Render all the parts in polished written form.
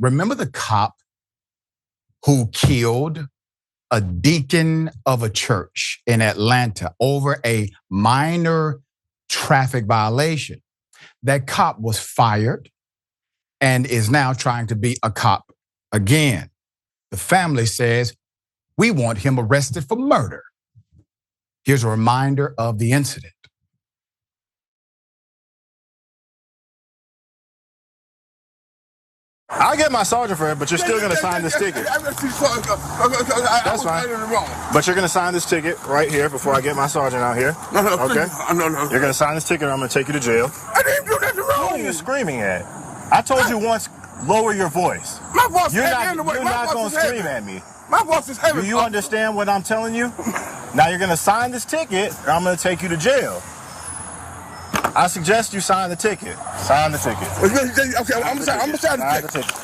Remember the cop who killed a deacon of a church in Atlanta over a minor traffic violation? That cop was fired and is now trying to be a cop again. The family says, we want him arrested for murder. Here's a reminder of the incident. I'll get my sergeant for it, but you're still going to sign this ticket. That's fine. But you're going to sign this ticket right here before I get my sergeant out here. Okay? No. You're going to sign this ticket or I'm going to take you to jail. I didn't do nothing wrong. What are you screaming at? I told you once, lower your voice. My voice You're not going to scream at me. My voice is heavy. Do you understand what I'm telling you? Now you're going to sign this ticket or I'm going to take you to jail. I suggest you sign the ticket. Sign the ticket. Okay, I'm gonna sign the ticket.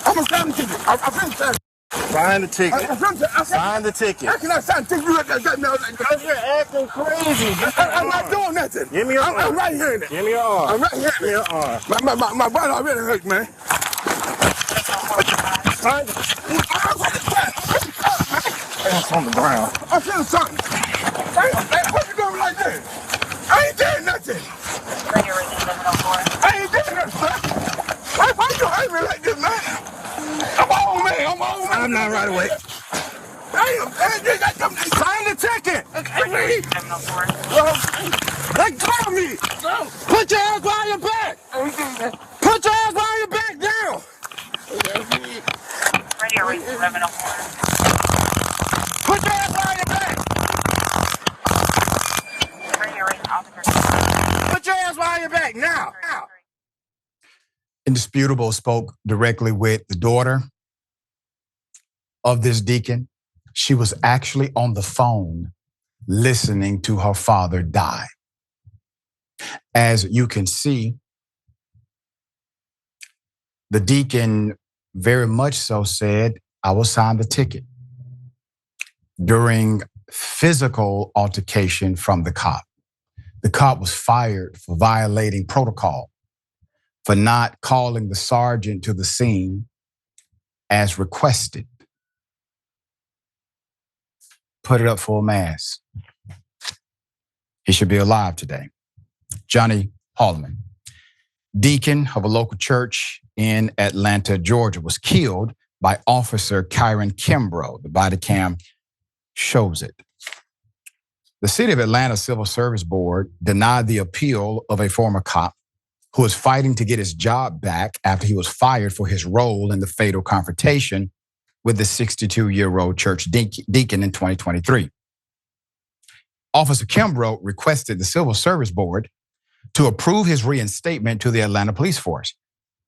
I'm gonna sign the ticket. I'm gonna sign the ticket. Sign the ticket. Sign the ticket. How can I sign the ticket? You got me because you're acting crazy. I'm not doing nothing. Give me your arm. I'm right here. Give me your arm. I'm right here. Give me your arm. My body already hurt, man. Sign That's on the ground. I'm feeling something. Hey, what you doing like this? I ain't doing nothing. I ain't doing nothing, son. Why you hurt me like this, man? I'm on, man. I'm not right away. Damn, sign the ticket. Let go of me. Put your ass behind your back. Put your ass behind your back down. Radio rate 1104. Put your ass behind your back. Radio rate officer. Put your ass behind your back now. Indisputable spoke directly with the daughter of this deacon. She was actually on the phone listening to her father die. As you can see, the deacon very much so said, I will sign the ticket. During physical altercation from the cop was fired for violating protocol, for not calling the sergeant to the scene as requested. Put it up for a mass. He should be alive today. Johnny Hollman, deacon of a local church in Atlanta, Georgia, was killed by Officer Kiran Kimbrough. The body cam shows it. The City of Atlanta Civil Service Board denied the appeal of a former cop who was fighting to get his job back after he was fired for his role in the fatal confrontation with the 62-year-old church deacon in 2023. Officer Kimbrough requested the Civil Service Board to approve his reinstatement to the Atlanta Police Force.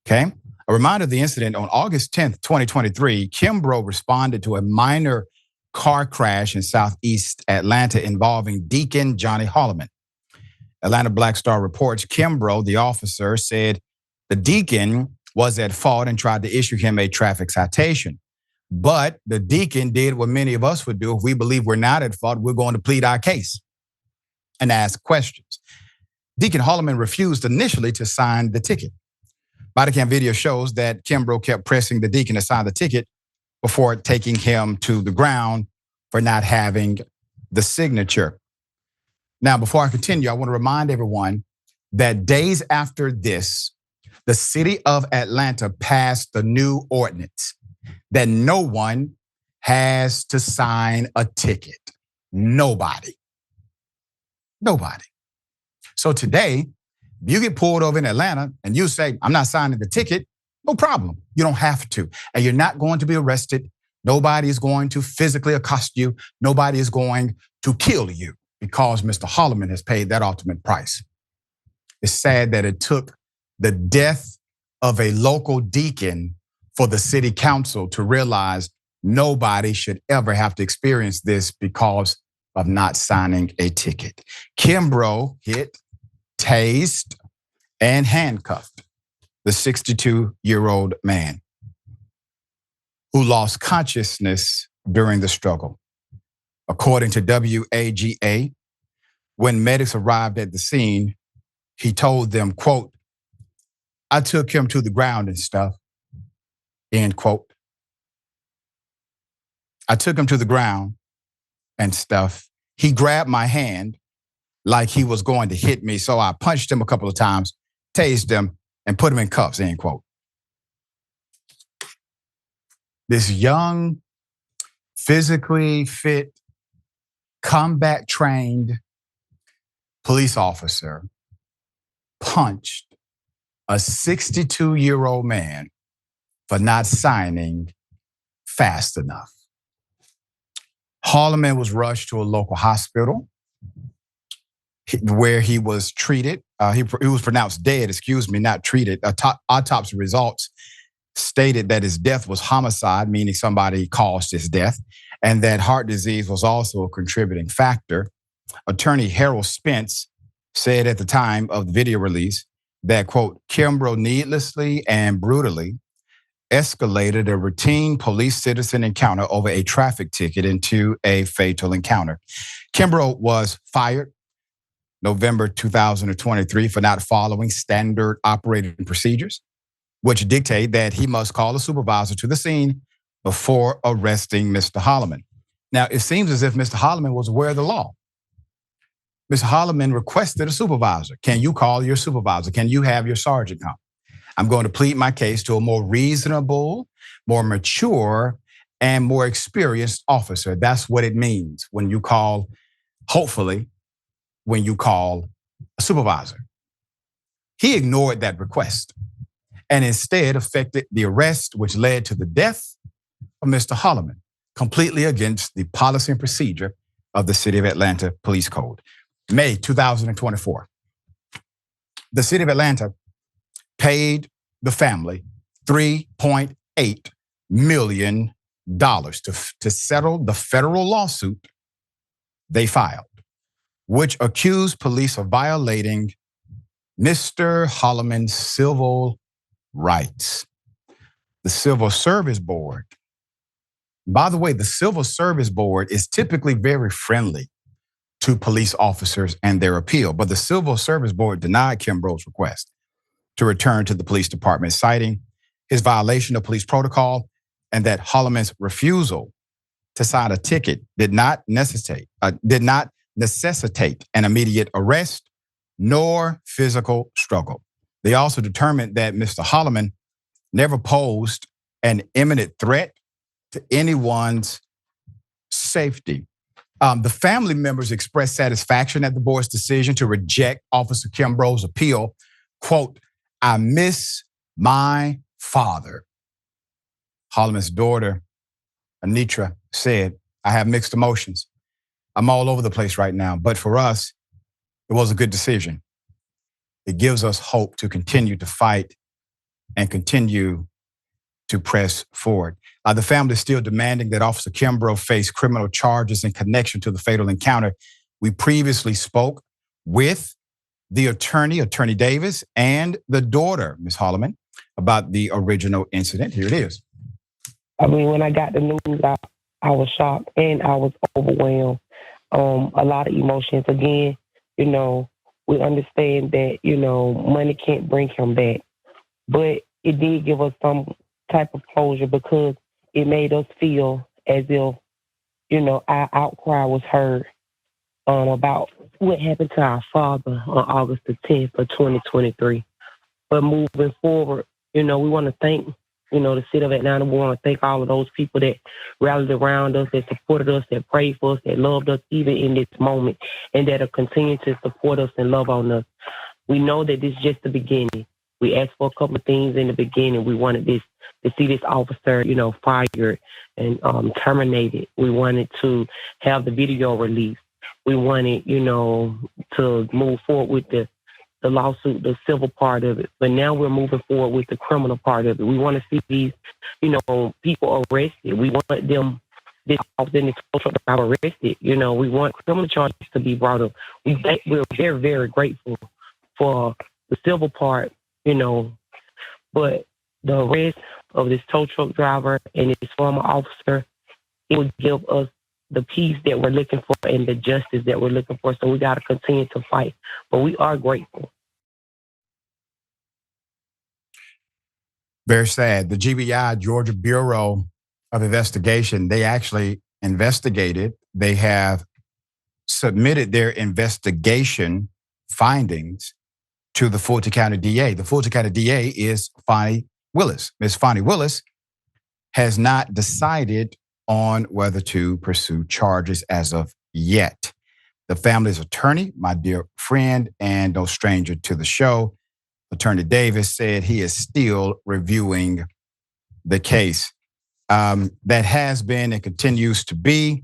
Okay? A reminder of the incident: on August 10th, 2023, Kimbrough responded to a minor car crash in southeast Atlanta involving Deacon Johnny Hollman. Atlanta Black Star reports Kimbrough, the officer, said the deacon was at fault and tried to issue him a traffic citation. But the deacon did what many of us would do if we believe we're not at fault. We're going to plead our case and ask questions. Deacon Hollman refused initially to sign the ticket. Body cam video shows that Kimbrough kept pressing the deacon to sign the ticket before taking him to the ground for not having the signature. Now, before I continue, I want to remind everyone that days after this, the city of Atlanta passed the new ordinance that no one has to sign a ticket. Nobody. So today, if you get pulled over in Atlanta and you say, I'm not signing the ticket, no problem. You don't have to. And you're not going to be arrested. Nobody is going to physically accost you. Nobody is going to kill you because Mr. Hollman has paid that ultimate price. It's sad that it took the death of a local deacon for the city council to realize nobody should ever have to experience this because of not signing a ticket. Kimbrough hit, tased, and handcuffed the 62-year-old man who lost consciousness during the struggle. According to WAGA, when medics arrived at the scene, he told them, quote, I took him to the ground and stuff. end quote. I took him to the ground and stuff. He grabbed my hand like he was going to hit me. So I punched him a couple of times, tased him, and put him in cuffs, end quote. This young, physically fit, combat trained police officer punched a 62-year-old man for not signing fast enough. Hollman was rushed to a local hospital where he was treated. He was pronounced dead, not treated. Autopsy results stated that his death was homicide, meaning somebody caused his death, and that heart disease was also a contributing factor. Attorney Harold Spence said at the time of the video release that, quote, Kimbrough needlessly and brutally escalated a routine police-citizen encounter over a traffic ticket into a fatal encounter. Kimbrough was fired November 2023 for not following standard operating procedures, which dictate that he must call a supervisor to the scene before arresting Mr. Hollman. Now, it seems as if Mr. Hollman was aware of the law. Mr. Hollman requested a supervisor. Can you call your supervisor? Can you have your sergeant come? I'm going to plead my case to a more reasonable, more mature, and more experienced officer. That's what it means when you call, hopefully, when you call a supervisor. He ignored that request and instead effected the arrest, which led to the death of Mr. Hollman, completely against the policy and procedure of the City of Atlanta Police Code. May 2024. The City of Atlanta paid the family $3.8 million to settle the federal lawsuit they filed, which accused police of violating Mr. Hollman's civil rights. The Civil Service Board, by the way, the Civil Service Board is typically very friendly to police officers and their appeal, but the Civil Service Board denied Kimbrough's request to return to the police department, citing his violation of police protocol and that Hollman's refusal to sign a ticket did not necessitate an immediate arrest nor physical struggle. They also determined that Mr. Hollman never posed an imminent threat to anyone's safety. The family members expressed satisfaction at the board's decision to reject Officer Kimbrough's appeal. Quote, I miss my father. Hollman's daughter, Anitra, said, I have mixed emotions. I'm all over the place right now, but for us, it was a good decision. It gives us hope to continue to fight and continue to press forward. The family is still demanding that Officer Kimbrough face criminal charges in connection to the fatal encounter. We previously spoke with the attorney Davis, and the daughter, Ms. Hollman, about the original incident. Here it is. I mean, when I got the news, I was shocked and I was overwhelmed. A lot of emotions. Again, we understand that, money can't bring him back. But it did give us some type of closure because it made us feel as if, our outcry was heard about what happened to our father on August the 10th of 2023. But moving forward, we want to thank, the City of Atlanta. We want to thank all of those people that rallied around us, that supported us, that prayed for us, that loved us even in this moment, and that are continuing to support us and love on us. We know that this is just the beginning. We asked for a couple of things in the beginning. We wanted to see this officer, fired and terminated. We wanted to have the video released. We wanted, to move forward with the lawsuit, the civil part of it. But now we're moving forward with the criminal part of it. We want to see these, people arrested. We want this officer and this social arrested. We want criminal charges to be brought up. We're very, very grateful for the civil part, but the arrest of this tow truck driver and his former officer, it would give us the peace that we're looking for and the justice that we're looking for. So we got to continue to fight. But we are grateful. Very sad. The GBI, Georgia Bureau of Investigation, they actually investigated. They have submitted their investigation findings to the Fulton County DA. The Fulton County DA is Fonnie Willis. Ms. Fonnie Willis has not decided on whether to pursue charges as of yet. The family's attorney, my dear friend and no stranger to the show, Attorney Davis, said he is still reviewing the case. That has been and continues to be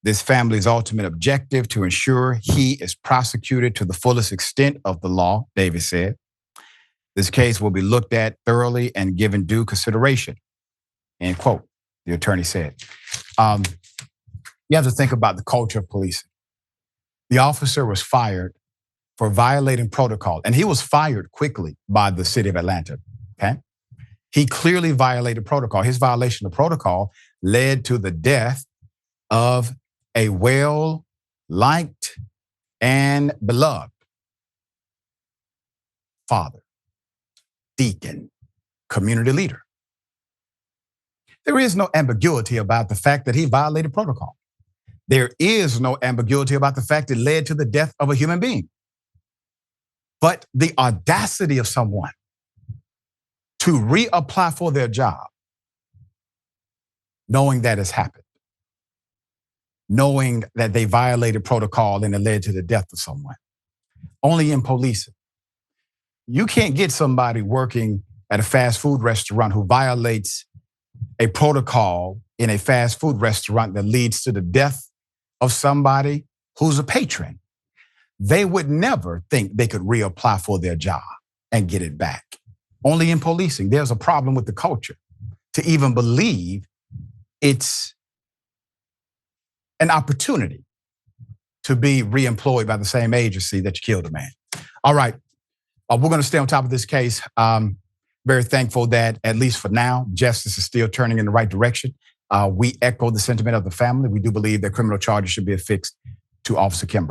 this family's ultimate objective, to ensure he is prosecuted to the fullest extent of the law, Davis said. This case will be looked at thoroughly and given due consideration, end quote, the attorney said. You have to think about the culture of policing. The officer was fired for violating protocol, and he was fired quickly by the city of Atlanta, okay? He clearly violated protocol. His violation of protocol led to the death of a well-liked and beloved father, deacon, community leader. There is no ambiguity about the fact that he violated protocol. There is no ambiguity about the fact it led to the death of a human being. But the audacity of someone to reapply for their job, knowing that has happened, knowing that they violated protocol and it led to the death of someone. Only in policing. You can't get somebody working at a fast food restaurant who violates a protocol in a fast food restaurant that leads to the death of somebody who's a patron. They would never think they could reapply for their job and get it back. Only in policing, there's a problem with the culture to even believe it's an opportunity to be reemployed by the same agency that you killed a man. All right, we're gonna stay on top of this case. Very thankful that, at least for now, justice is still turning in the right direction. We echo the sentiment of the family. We do believe that criminal charges should be affixed to Officer Kimbrough.